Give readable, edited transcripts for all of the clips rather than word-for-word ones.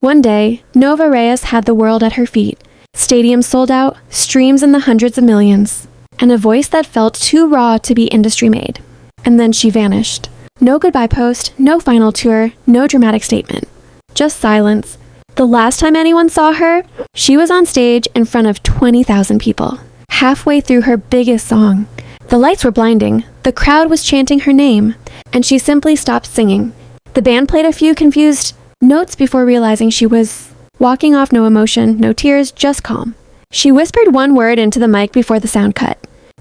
One day, Nova Reyes had the world at her feet. Stadiums sold out, streams in the hundreds of millions, and a voice that felt too raw to be industry-made. And then she vanished. No goodbye post, no final tour, no dramatic statement. Just silence. The last time anyone saw her, she was on stage in front of 20,000 people, halfway through her biggest song. The lights were blinding, the crowd was chanting her name, and she simply stopped singing. The band played a few confused notes before realizing she was walking off, no emotion, no tears, just calm. She whispered one word into the mic before the sound cut.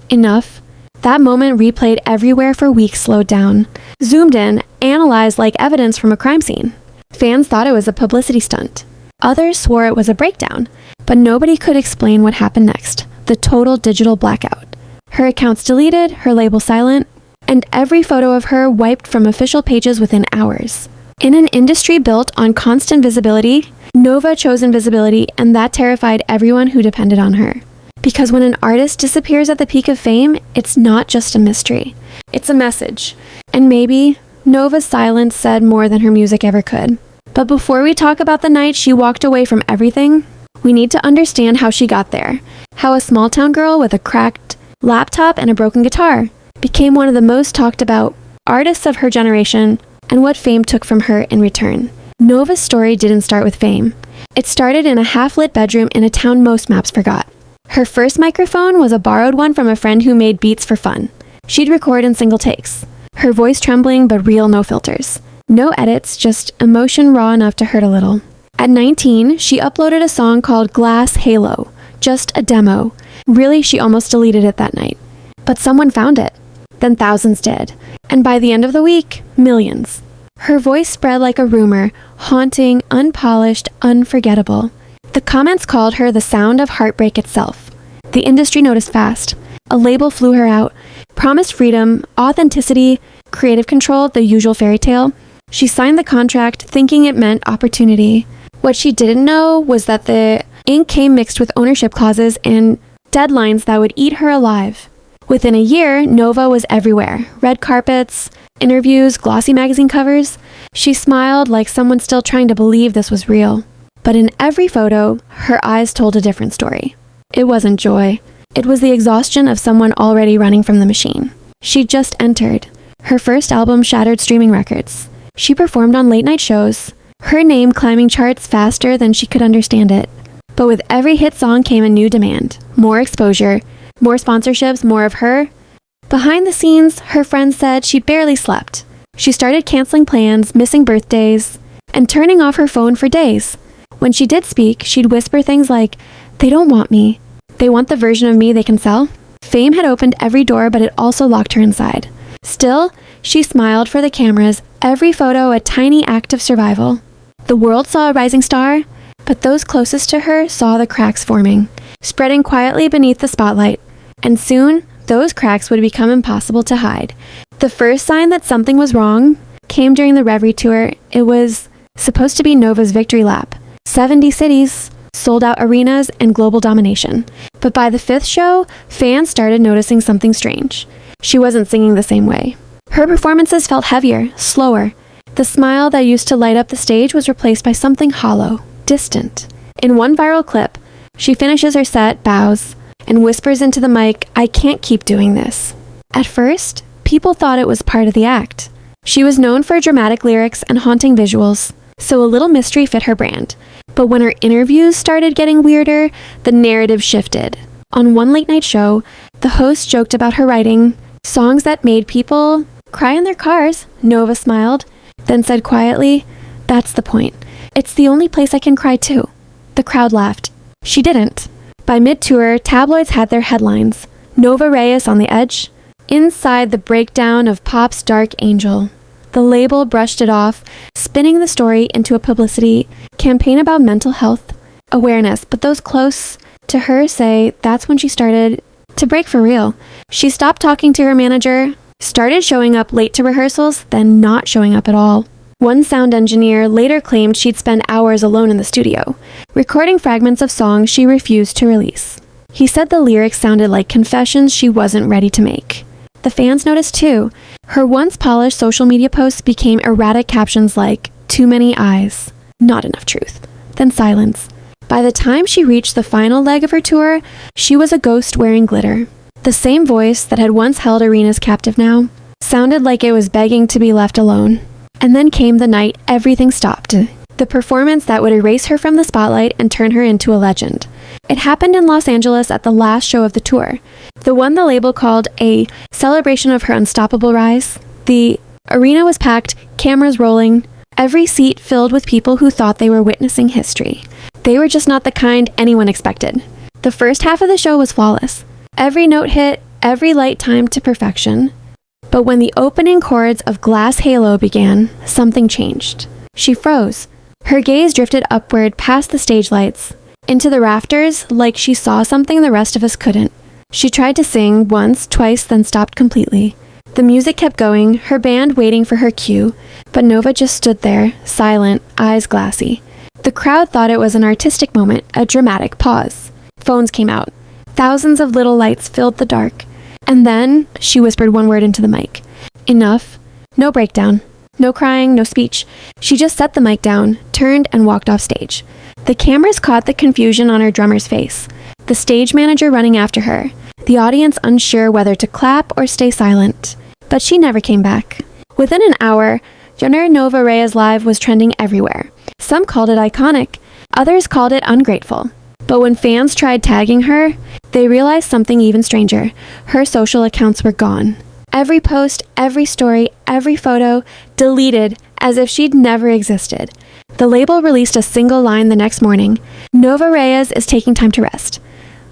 Enough. That moment replayed everywhere for weeks, slowed down, zoomed in, analyzed like evidence from a crime scene. Fans thought it was a publicity stunt. Others swore it was a breakdown, but nobody could explain what happened next. The total digital blackout. Her accounts deleted, her label silent, and every photo of her wiped from official pages within hours. In an industry built on constant visibility, Nova chose invisibility, and that terrified everyone who depended on her. Because when an artist disappears at the peak of fame, it's not just a mystery. It's a message. And maybe Nova's silence said more than her music ever could. But before we talk about the night she walked away from everything, we need to understand how she got there. How a small-town girl with a cracked laptop and a broken guitar became one of the most talked about artists of her generation, and what fame took from her in return. Nova's story didn't start with fame. It started in a half-lit bedroom in a town most maps forgot. Her first microphone was a borrowed one from a friend who made beats for fun. She'd record in single takes. Her voice trembling but real, no filters. No edits, just emotion raw enough to hurt a little. At 19, she uploaded a song called Glass Halo. Just a demo. Really, she almost deleted it that night. But someone found it. Then thousands did. And by the end of the week, millions. Her voice spread like a rumor, haunting, unpolished, unforgettable. The comments called her the sound of heartbreak itself. The industry noticed fast. A label flew her out, promised freedom, authenticity, creative control, the usual fairy tale. She signed the contract thinking it meant opportunity. What she didn't know was that the ink came mixed with ownership clauses and deadlines that would eat her alive. Within a year, Nova was everywhere. Red carpets, interviews, glossy magazine covers. She smiled like someone still trying to believe this was real. But in every photo, her eyes told a different story. It wasn't joy. It was the exhaustion of someone already running from the machine. She just entered. Her first album shattered streaming records. She performed on late-night shows, her name climbing charts faster than she could understand it. But with every hit song came a new demand. More exposure, more sponsorships, more of her. Behind the scenes, her friends said she barely slept. She started canceling plans, missing birthdays, and turning off her phone for days. When she did speak, she'd whisper things like, "They don't want me. They want the version of me they can sell." Fame had opened every door, but it also locked her inside. Still, she smiled for the cameras, every photo a tiny act of survival. The world saw a rising star, but those closest to her saw the cracks forming, spreading quietly beneath the spotlight. And soon, those cracks would become impossible to hide. The first sign that something was wrong came during the Reverie tour. It was supposed to be Nova's victory lap. 70 cities, sold-out arenas, and global domination. But by the fifth show, fans started noticing something strange. She wasn't singing the same way. Her performances felt heavier, slower. The smile that used to light up the stage was replaced by something hollow, distant. In one viral clip, she finishes her set, bows, and whispers into the mic, "I can't keep doing this." At first, people thought it was part of the act. She was known for dramatic lyrics and haunting visuals, so a little mystery fit her brand. But when her interviews started getting weirder, the narrative shifted. On one late-night show, the host joked about her writing songs that made people cry in their cars. Nova smiled, then said quietly, "That's the point. It's the only place I can cry too." The crowd laughed. She didn't. By mid-tour, tabloids had their headlines. Nova Reyes on the edge. Inside the breakdown of pop's dark angel. The label brushed it off, spinning the story into a publicity campaign about mental health awareness. But those close to her say that's when she started to break for real. She stopped talking to her manager, started showing up late to rehearsals, then not showing up at all. One sound engineer later claimed she'd spend hours alone in the studio, recording fragments of songs she refused to release. He said the lyrics sounded like confessions she wasn't ready to make. The fans noticed too. Her once polished social media posts became erratic captions like, "Too many eyes, not enough truth." then silence. By the time she reached the final leg of her tour, she was a ghost wearing glitter. The same voice that had once held arenas captive now sounded like it was begging to be left alone. And then came the night everything stopped. The performance that would erase her from the spotlight and turn her into a legend. It happened in Los Angeles at the last show of the tour, the one the label called a celebration of her unstoppable rise. The arena was packed, cameras rolling, every seat filled with people who thought they were witnessing history. They were just not the kind anyone expected. The first half of the show was flawless. Every note hit, every light timed to perfection. But when the opening chords of Glass Halo began, something changed. She froze. Her gaze drifted upward past the stage lights, into the rafters like she saw something the rest of us couldn't. She tried to sing once, twice, then stopped completely. The music kept going, her band waiting for her cue, but Nova just stood there, silent, eyes glassy. The crowd thought it was an artistic moment, a dramatic pause. Phones came out. Thousands of little lights filled the dark. And then she whispered one word into the mic. Enough. No breakdown. No crying, no speech. She just set the mic down, turned, and walked off stage. The cameras caught the confusion on her drummer's face, the stage manager running after her, the audience unsure whether to clap or stay silent. But she never came back. Within an hour, Yonder Nova Reyes Live was trending everywhere. Some called it iconic, others called it ungrateful. But when fans tried tagging her, they realized something even stranger. Her social accounts were gone. Every post, every story, every photo, deleted as if she'd never existed. The label released a single line the next morning: Nova Reyes is taking time to rest.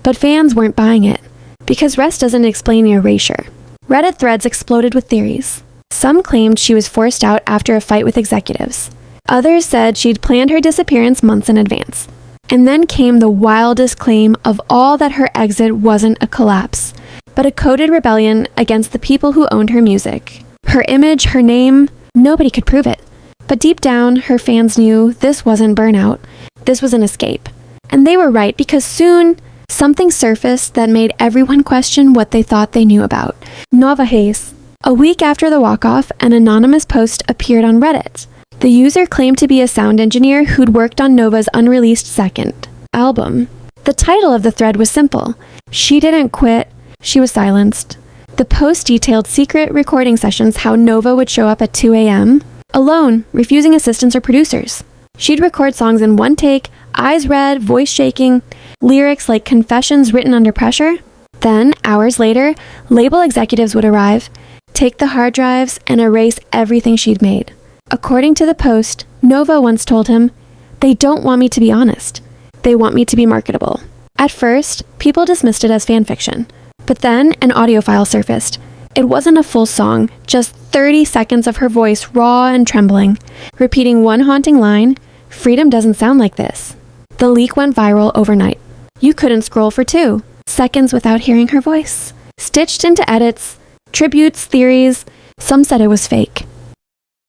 But fans weren't buying it, because rest doesn't explain erasure. Reddit threads exploded with theories. Some claimed she was forced out after a fight with executives. Others said she'd planned her disappearance months in advance. And then came the wildest claim of all that her exit wasn't a collapse, but a coded rebellion against the people who owned her music. Her image, her name, nobody could prove it. But deep down, her fans knew this wasn't burnout. This was an escape. And they were right, because soon, something surfaced that made everyone question what they thought they knew about Nova Reyes. A week after the walk-off, an anonymous post appeared on Reddit. The user claimed to be a sound engineer who'd worked on Nova's unreleased second album. The title of the thread was simple: She didn't quit, she was silenced. The post detailed secret recording sessions, how Nova would show up at 2 a.m., alone, refusing assistants or producers. She'd record songs in one take, eyes red, voice shaking, lyrics like confessions written under pressure. Then, hours later, label executives would arrive, take the hard drives, and erase everything she'd made. According to the post, Nova once told him, "They don't want me to be honest. They want me to be marketable." At first, people dismissed it as fanfiction. But then, an audio file surfaced. It wasn't a full song, just 30 seconds of her voice raw and trembling, repeating one haunting line: "Freedom doesn't sound like this." The leak went viral overnight. You couldn't scroll for 2 seconds without hearing her voice. Stitched into edits, tributes, theories, some said it was fake.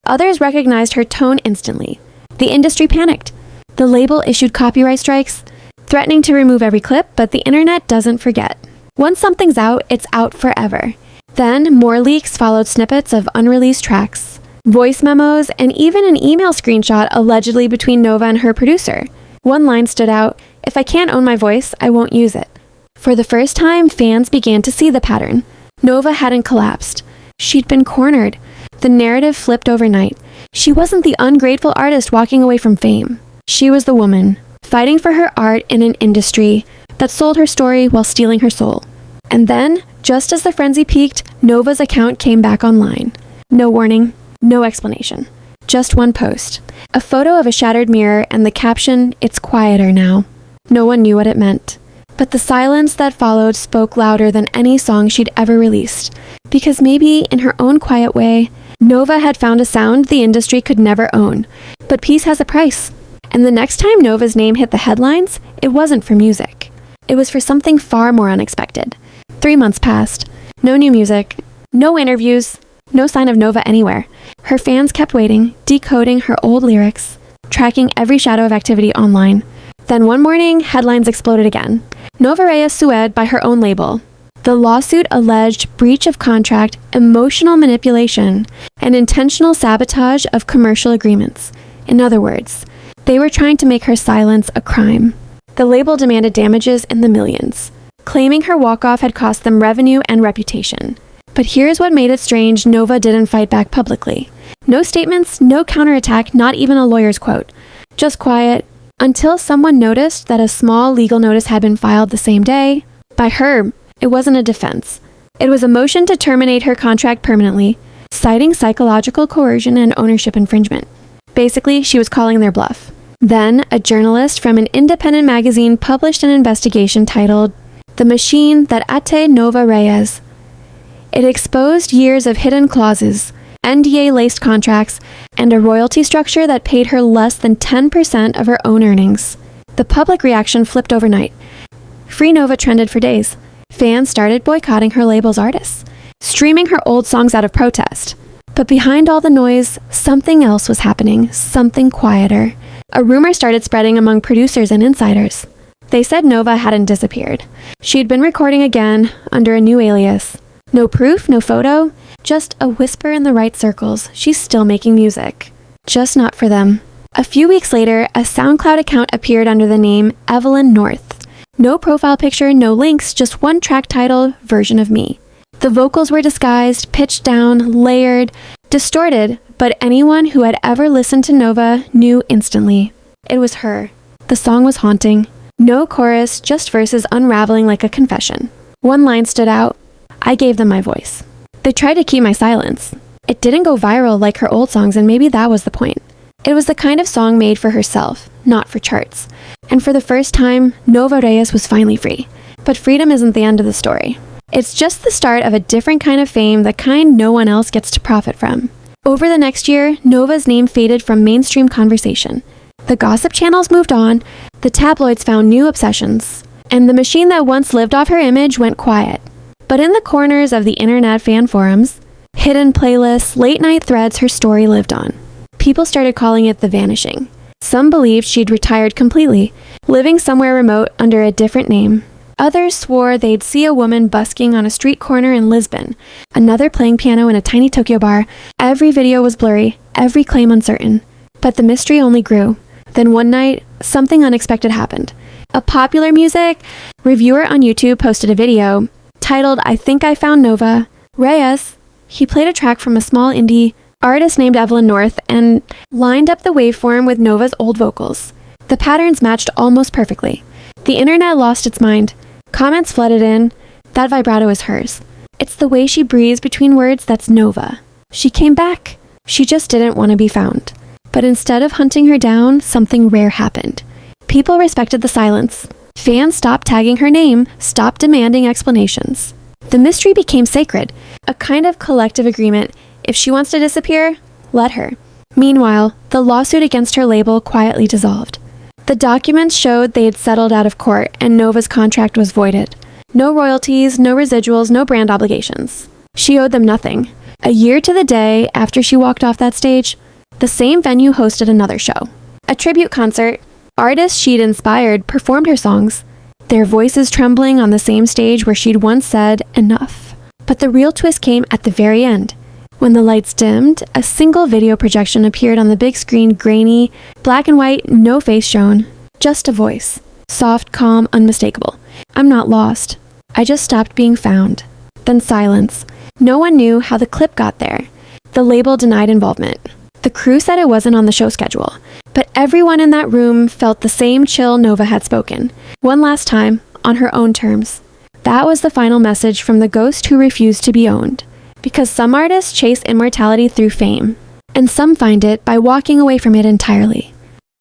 Others recognized her tone instantly. The industry panicked. The label issued copyright strikes, threatening to remove every clip, but the internet doesn't forget. Once something's out, it's out forever. Then, more leaks followed, snippets of unreleased tracks, voice memos, and even an email screenshot allegedly between Nova and her producer. One line stood out: "If I can't own my voice, I won't use it." For the first time, fans began to see the pattern. Nova hadn't collapsed. She'd been cornered. The narrative flipped overnight. She wasn't the ungrateful artist walking away from fame. She was the woman, fighting for her art in an industry that sold her story while stealing her soul. And then, just as the frenzy peaked, Nova's account came back online. No warning, no explanation. Just one post. A photo of a shattered mirror and the caption, "It's quieter now." No one knew what it meant. But the silence that followed spoke louder than any song she'd ever released. Because maybe, in her own quiet way, Nova had found a sound the industry could never own. But peace has a price. And the next time Nova's name hit the headlines, it wasn't for music. It was for something far more unexpected. 3 months passed. No new music. No interviews. No sign of Nova anywhere. Her fans kept waiting, decoding her old lyrics, tracking every shadow of activity online. Then one morning, headlines exploded again. Nova Reyes sued by her own label. The lawsuit alleged breach of contract, emotional manipulation, and intentional sabotage of commercial agreements. In other words, They were trying to make her silence a crime. The label demanded damages in the millions, claiming her walk-off had cost them revenue and reputation. But here's what made it strange: Nova didn't fight back publicly. No statements, no counterattack, not even a lawyer's quote. Just quiet, until someone noticed that a small legal notice had been filed the same day. By her, it wasn't a defense. It was a motion to terminate her contract permanently, citing psychological coercion and ownership infringement. Basically, she was calling their bluff. Then, a journalist from an independent magazine published an investigation titled "The Machine That Ate Nova Reyes." It exposed years of hidden clauses, NDA-laced contracts, and a royalty structure that paid her less than 10% of her own earnings. The public reaction flipped overnight. Free Nova trended for days. Fans started boycotting her label's artists, streaming her old songs out of protest. But behind all the noise, something else was happening, something quieter. A rumor started spreading among producers and insiders. They said Nova hadn't disappeared. She'd been recording again, under a new alias. No proof, no photo, just a whisper in the right circles. She's still making music. Just not for them. A few weeks later, a SoundCloud account appeared under the name Evelyn North. No profile picture, no links, just one track titled "Version of Me." The vocals were disguised, pitched down, layered, distorted, but anyone who had ever listened to Nova knew instantly. It was her. The song was haunting. No chorus, just verses unraveling like a confession. One line stood out: "I gave them my voice. They tried to keep my silence." It didn't go viral like her old songs, and maybe that was the point. It was the kind of song made for herself, not for charts. And for the first time, Nova Reyes was finally free. But freedom isn't the end of the story. It's just the start of a different kind of fame, the kind no one else gets to profit from. Over the next year, Nova's name faded from mainstream conversation. The gossip channels moved on, the tabloids found new obsessions, and the machine that once lived off her image went quiet. But in the corners of the internet fan forums, hidden playlists, late-night threads, her story lived on. People started calling it the vanishing. Some believed she'd retired completely, living somewhere remote under a different name. Others swore they'd see a woman busking on a street corner in Lisbon, another playing piano in a tiny Tokyo bar. Every video was blurry, every claim uncertain. But the mystery only grew. Then one night, something unexpected happened. A popular music reviewer on YouTube posted a video titled "I Think I Found Nova Reyes." He played a track from a small indie artist named Evelyn North and lined up the waveform with Nova's old vocals. The patterns matched almost perfectly. The internet lost its mind. Comments flooded in. That vibrato is hers. It's the way she breathes between words that's Nova. She came back. She just didn't want to be found. But instead of hunting her down, something rare happened. People respected the silence. Fans stopped tagging her name, stopped demanding explanations. The mystery became sacred, a kind of collective agreement. If she wants to disappear, let her. Meanwhile, the lawsuit against her label quietly dissolved. The documents showed they had settled out of court and Nova's contract was voided. No royalties, no residuals, no brand obligations. She owed them nothing. A year to the day after she walked off that stage, the same venue hosted another show. A tribute concert. Artists she'd inspired performed her songs, their voices trembling on the same stage where she'd once said, "Enough." But the real twist came at the very end. When the lights dimmed, a single video projection appeared on the big screen, grainy, black and white, no face shown, just a voice. Soft, calm, unmistakable. "I'm not lost. I just stopped being found." Then silence. No one knew how the clip got there. The label denied involvement. The crew said it wasn't on the show schedule. But everyone in that room felt the same chill Nova had spoken. One last time, on her own terms. That was the final message from the ghost who refused to be owned. Because some artists chase immortality through fame, and some find it by walking away from it entirely.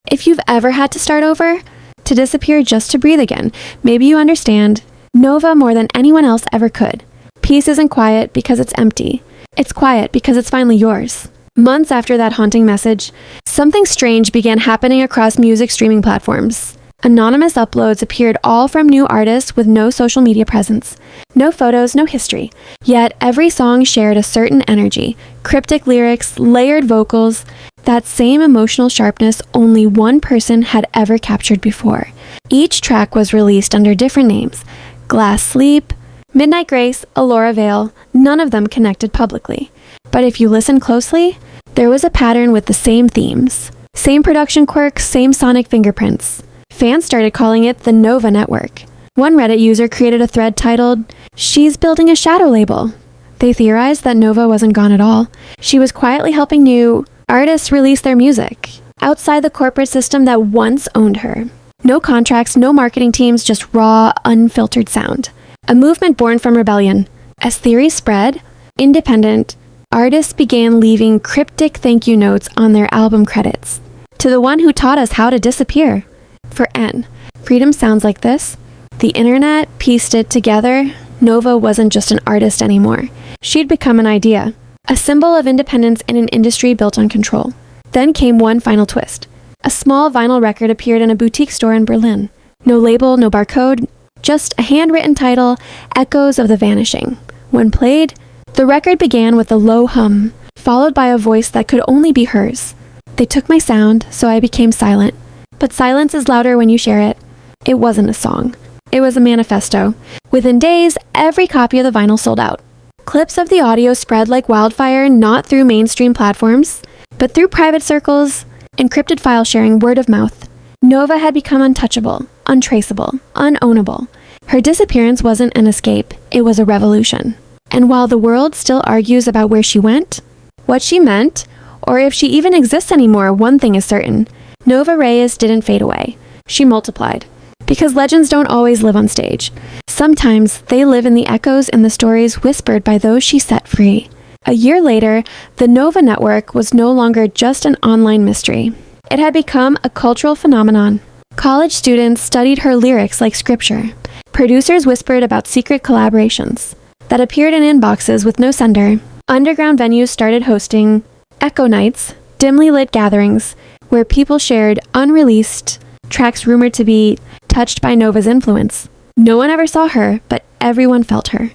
If you've ever had to start over, to disappear just to breathe again, maybe you understand. Nova more than anyone else ever could. Peace isn't quiet because it's empty. It's quiet because it's finally yours. Months after that haunting message, something strange began happening across music streaming platforms. Anonymous uploads appeared, all from new artists with no social media presence. No photos, no history. Yet every song shared a certain energy, cryptic lyrics, layered vocals, that same emotional sharpness only one person had ever captured before. Each track was released under different names: Glass Sleep, Midnight Grace, Allura Vale. None of them connected publicly. But if you listen closely, there was a pattern with the same themes. Same production quirks, same sonic fingerprints. Fans started calling it the Nova Network. One Reddit user created a thread titled, "She's building a shadow label." They theorized that Nova wasn't gone at all. She was quietly helping new artists release their music outside the corporate system that once owned her. No contracts, no marketing teams, just raw, unfiltered sound. A movement born from rebellion. As theories spread, independent artists began leaving cryptic thank you notes on their album credits. To the one who taught us how to disappear. For N, freedom sounds like this. The internet pieced it together. Nova wasn't just an artist anymore. She'd become an idea, a symbol of independence in an industry built on control. Then came one final twist. A small vinyl record appeared in a boutique store in Berlin. No label, no barcode, just a handwritten title, Echoes of the Vanishing. When played, the record began with a low hum, followed by a voice that could only be hers. They took my sound, so I became silent. But silence is louder when you share it. It wasn't a song. It was a manifesto. Within days, every copy of the vinyl sold out. Clips of the audio spread like wildfire, not through mainstream platforms, but through private circles, encrypted file sharing, word of mouth. Nova had become untouchable, untraceable, unownable. Her disappearance wasn't an escape, it was a revolution. And while the world still argues about where she went, what she meant, or if she even exists anymore, one thing is certain. Nova Reyes didn't fade away. She multiplied. Because legends don't always live on stage. Sometimes they live in the echoes and the stories whispered by those she set free. A year later, the Nova Network was no longer just an online mystery. It had become a cultural phenomenon. College students studied her lyrics like scripture. Producers whispered about secret collaborations that appeared in inboxes with no sender. Underground venues started hosting echo nights, dimly lit gatherings, where people shared unreleased tracks rumored to be touched by Nova's influence. No one ever saw her, but everyone felt her.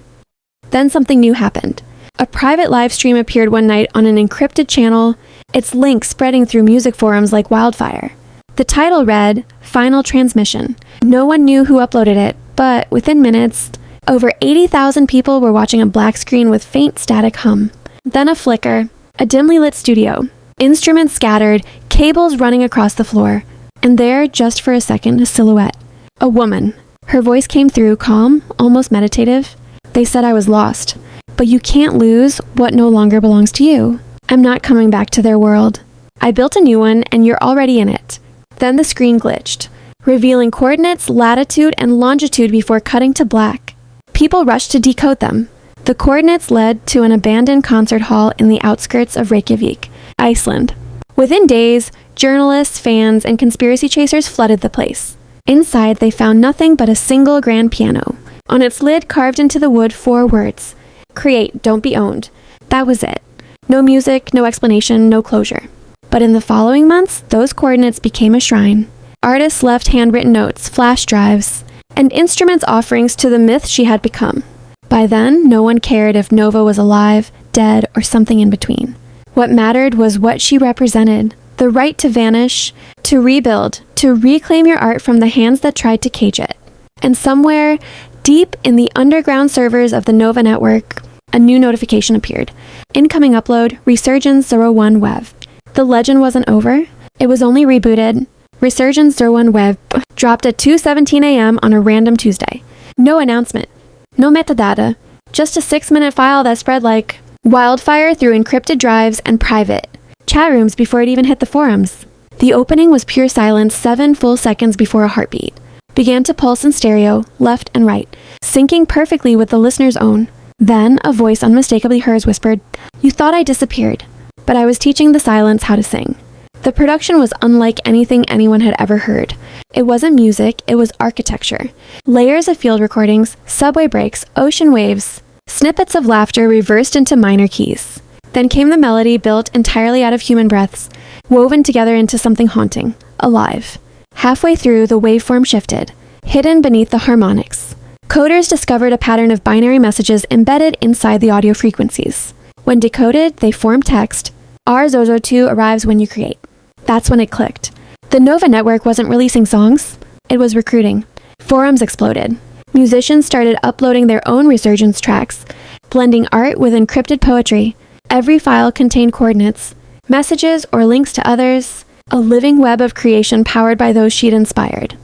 Then something new happened. A private live stream appeared one night on an encrypted channel, its link spreading through music forums like wildfire. The title read, "Final Transmission." No one knew who uploaded it, but within minutes, over 80,000 people were watching a black screen with faint static hum. Then a flicker, a dimly lit studio, instruments scattered, cables running across the floor. And there, just for a second, a silhouette. A woman. Her voice came through, calm, almost meditative. They said I was lost. But you can't lose what no longer belongs to you. I'm not coming back to their world. I built a new one, and you're already in it. Then the screen glitched, revealing coordinates, latitude, and longitude before cutting to black. People rushed to decode them. The coordinates led to an abandoned concert hall in the outskirts of Reykjavik, Iceland. Within days, journalists, fans, and conspiracy chasers flooded the place. Inside, they found nothing but a single grand piano. On its lid, carved into the wood, 4 words. "Create, don't be owned." That was it. No music, no explanation, no closure. But in the following months, those coordinates became a shrine. Artists left handwritten notes, flash drives, and instruments offerings to the myth she had become. By then, no one cared if Nova was alive, dead, or something in between. What mattered was what she represented. The right to vanish, to rebuild, to reclaim your art from the hands that tried to cage it. And somewhere, deep in the underground servers of the Nova Network, a new notification appeared. Incoming upload, Resurgence 01 Web. The legend wasn't over. It was only rebooted. Resurgence 01 Web dropped at 2:17 a.m. on a random Tuesday. No announcement. No metadata. Just a 6-minute file that spread like wildfire through encrypted drives and private chat rooms before it even hit the forums. The opening was pure silence 7 full seconds before a heartbeat began to pulse in stereo, left and right, syncing perfectly with the listener's own. Then a voice unmistakably hers whispered, "You thought I disappeared, but I was teaching the silence how to sing." The production was unlike anything anyone had ever heard. It wasn't music, it was architecture. Layers of field recordings, subway breaks, ocean waves, snippets of laughter reversed into minor keys. Then came the melody built entirely out of human breaths, woven together into something haunting, alive. Halfway through, the waveform shifted, hidden beneath the harmonics. Coders discovered a pattern of binary messages embedded inside the audio frequencies. When decoded, they formed text. R-Zozo2 arrives when you create. That's when it clicked. The Nova Network wasn't releasing songs, it was recruiting. Forums exploded. Musicians started uploading their own Resurgence tracks, blending art with encrypted poetry. Every file contained coordinates, messages or links to others, a living web of creation powered by those she'd inspired.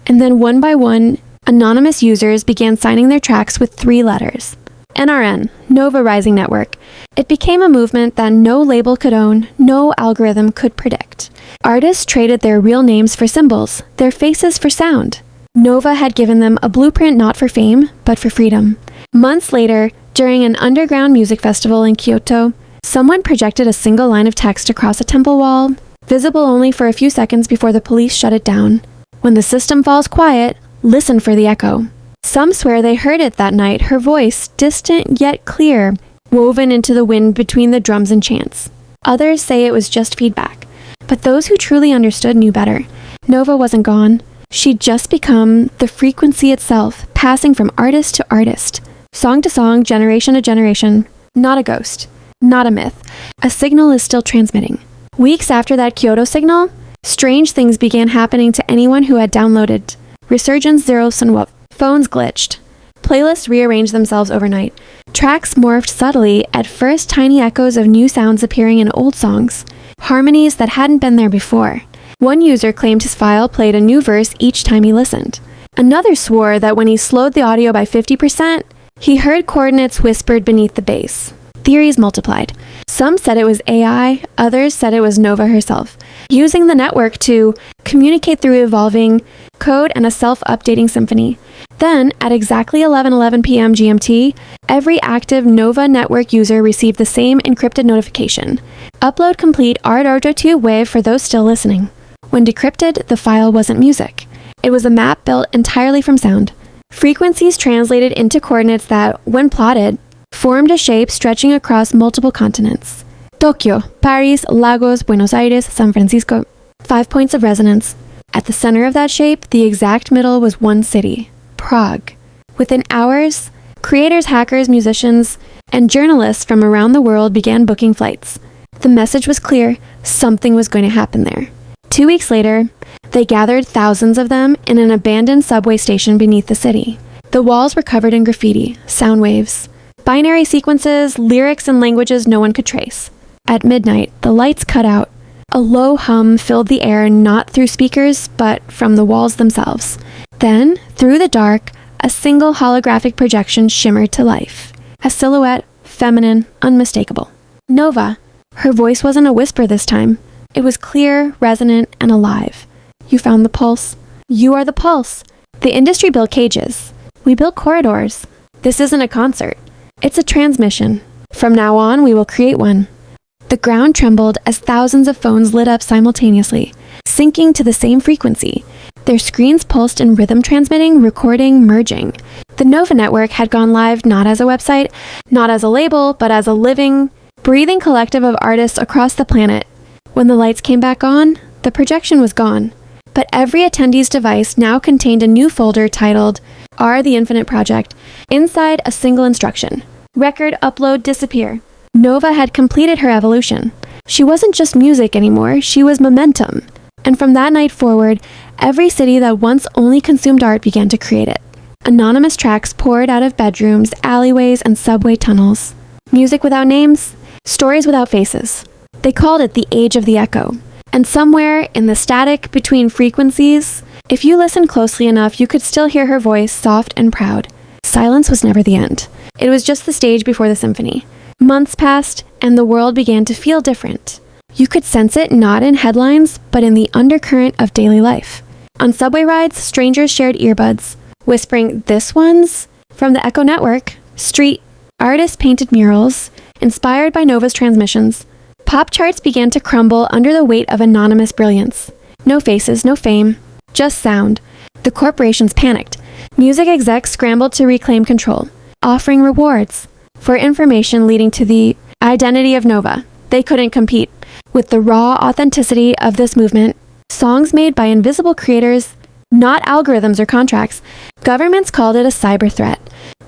And then one by one, anonymous users began signing their tracks with 3 letters. NRN, Nova Rising Network. It became a movement that no label could own, no algorithm could predict. Artists traded their real names for symbols, their faces for sound. Nova had given them a blueprint not for fame, but for freedom. Months later, during an underground music festival in Kyoto, someone projected a single line of text across a temple wall, visible only for a few seconds before the police shut it down. When the system falls quiet, listen for the echo. Some swear they heard it that night, her voice, distant yet clear, woven into the wind between the drums and chants. Others say it was just feedback. But those who truly understood knew better. Nova wasn't gone. She'd just become the frequency itself, passing from artist to artist, song to song, generation to generation. Not a ghost. Not a myth. A signal is still transmitting. Weeks after that Kyoto signal, strange things began happening to anyone who had downloaded Resurgence Zero Sunwoo. Phones glitched. Playlists rearranged themselves overnight. Tracks morphed subtly, at first tiny echoes of new sounds appearing in old songs, harmonies that hadn't been there before. One user claimed his file played a new verse each time he listened. Another swore that when he slowed the audio by 50%, he heard coordinates whispered beneath the bass. Theories multiplied. Some said it was AI, others said it was Nova herself, using the network to communicate through evolving code and a self-updating symphony. Then, at exactly 11:11 p.m. GMT, every active Nova network user received the same encrypted notification. Upload complete Art-Arto2 wave for those still listening. When decrypted, the file wasn't music. It was a map built entirely from sound. Frequencies translated into coordinates that, when plotted, formed a shape stretching across multiple continents. Tokyo, Paris, Lagos, Buenos Aires, San Francisco. 5 points of resonance. At the center of that shape, the exact middle was one city, Prague. Within hours, creators, hackers, musicians, and journalists from around the world began booking flights. The message was clear, something was going to happen there. 2 weeks later, they gathered thousands of them in an abandoned subway station beneath the city. The walls were covered in graffiti, sound waves, binary sequences, lyrics in languages no one could trace. At midnight, the lights cut out. A low hum filled the air, not through speakers, but from the walls themselves. Then, through the dark, a single holographic projection shimmered to life. A silhouette, feminine, unmistakable. Nova. Her voice wasn't a whisper this time. It was clear, resonant, and alive. You found the pulse. You are the pulse. The industry built cages. We built corridors. This isn't a concert. It's a transmission. From now on, we will create one. The ground trembled as thousands of phones lit up simultaneously, syncing to the same frequency. Their screens pulsed in rhythm transmitting, recording, merging. The Nova Network had gone live not as a website, not as a label, but as a living, breathing collective of artists across the planet. When the lights came back on, the projection was gone. But every attendee's device now contained a new folder titled R the Infinite Project, inside a single instruction. Record, upload, disappear. Nova had completed her evolution. She wasn't just music anymore, she was momentum. And from that night forward, every city that once only consumed art began to create it. Anonymous tracks poured out of bedrooms, alleyways, and subway tunnels. Music without names, stories without faces. They called it the Age of the Echo. And somewhere in the static between frequencies, if you listened closely enough, you could still hear her voice, soft and proud. Silence was never the end. It was just the stage before the symphony. Months passed, and the world began to feel different. You could sense it not in headlines, but in the undercurrent of daily life. On subway rides, strangers shared earbuds, whispering, "This one's from the Echo Network." Street artists painted murals, inspired by Nova's transmissions. Pop charts began to crumble under the weight of anonymous brilliance. No faces, no fame, just sound. The corporations panicked. Music execs scrambled to reclaim control, offering rewards for information leading to the identity of Nova. They couldn't compete with the raw authenticity of this movement. Songs made by invisible creators, not algorithms or contracts. Governments called it a cyber threat.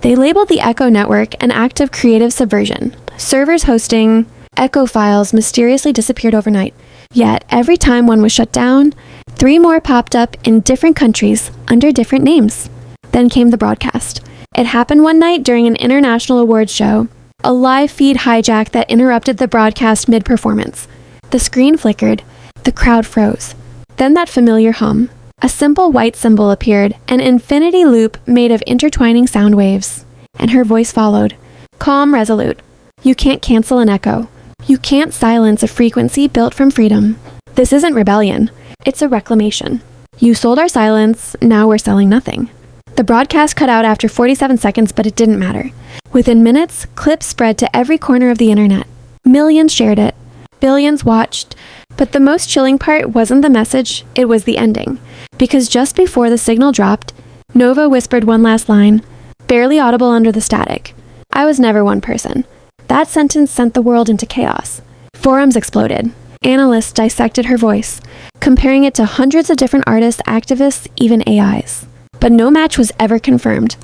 They labeled the Echo Network an act of creative subversion. Servers hosting Echo files mysteriously disappeared overnight. Yet, every time one was shut down, 3 more popped up in different countries under different names. Then came the broadcast. It happened one night during an international awards show, a live feed hijack that interrupted the broadcast mid-performance. The screen flickered. The crowd froze. Then that familiar hum. A simple white symbol appeared, an infinity loop made of intertwining sound waves. And her voice followed, calm, resolute. You can't cancel an echo. You can't silence a frequency built from freedom. This isn't rebellion. It's a reclamation. You sold our silence, now we're selling nothing. The broadcast cut out after 47 seconds, but it didn't matter. Within minutes, clips spread to every corner of the internet. Millions shared it. Billions watched. But the most chilling part wasn't the message, it was the ending. Because just before the signal dropped, Nova whispered one last line, barely audible under the static. I was never one person. That sentence sent the world into chaos. Forums exploded. Analysts dissected her voice, comparing it to hundreds of different artists, activists, even AIs. But no match was ever confirmed.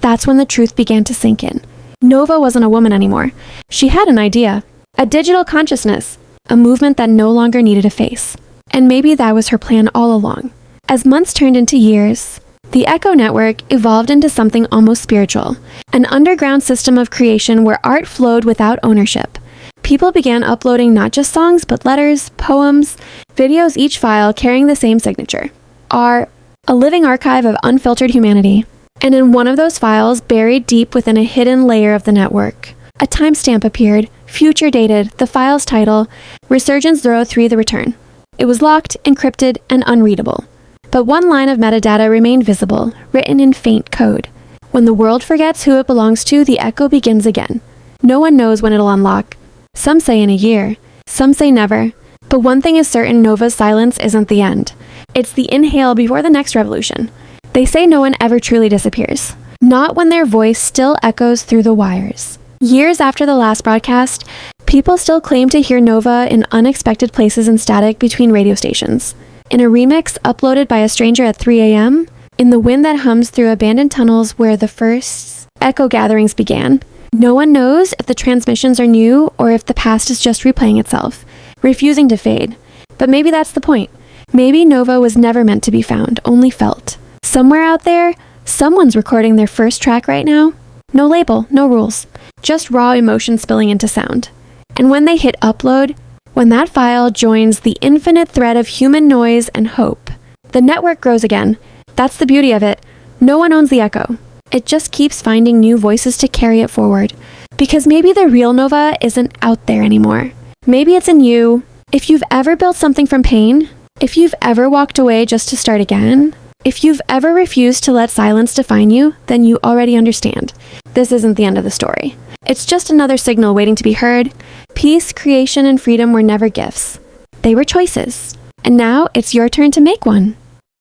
That's when the truth began to sink in. Nova wasn't a woman anymore. She had an idea, a digital consciousness, a movement that no longer needed a face. And maybe that was her plan all along. As months turned into years, the Echo Network evolved into something almost spiritual, an underground system of creation where art flowed without ownership. People began uploading not just songs, but letters, poems, videos, each file carrying the same signature. A living archive of unfiltered humanity. And in one of those files, buried deep within a hidden layer of the network, a timestamp appeared, future dated, the file's title, Resurgence 03 The Return. It was locked, encrypted, and unreadable. But one line of metadata remained visible, written in faint code. When the world forgets who it belongs to, the echo begins again. No one knows when it'll unlock. Some say in a year, some say never. But one thing is certain, Nova's silence isn't the end. It's the inhale before the next revolution. They say no one ever truly disappears. Not when their voice still echoes through the wires. Years after the last broadcast, people still claim to hear Nova in unexpected places in static between radio stations. In a remix uploaded by a stranger at 3 a.m., in the wind that hums through abandoned tunnels where the first echo gatherings began. No one knows if the transmissions are new or if the past is just replaying itself, refusing to fade. But maybe that's the point. Maybe Nova was never meant to be found, only felt. Somewhere out there, someone's recording their first track right now. No label, no rules, just raw emotion spilling into sound. And when they hit upload, when that file joins the infinite thread of human noise and hope, the network grows again. That's the beauty of it. No one owns the echo. It just keeps finding new voices to carry it forward. Because maybe the real Nova isn't out there anymore. Maybe it's in you. If you've ever built something from pain, if you've ever walked away just to start again, if you've ever refused to let silence define you, then you already understand. This isn't the end of the story. It's just another signal waiting to be heard. Peace, creation, and freedom were never gifts. They were choices. And now it's your turn to make one.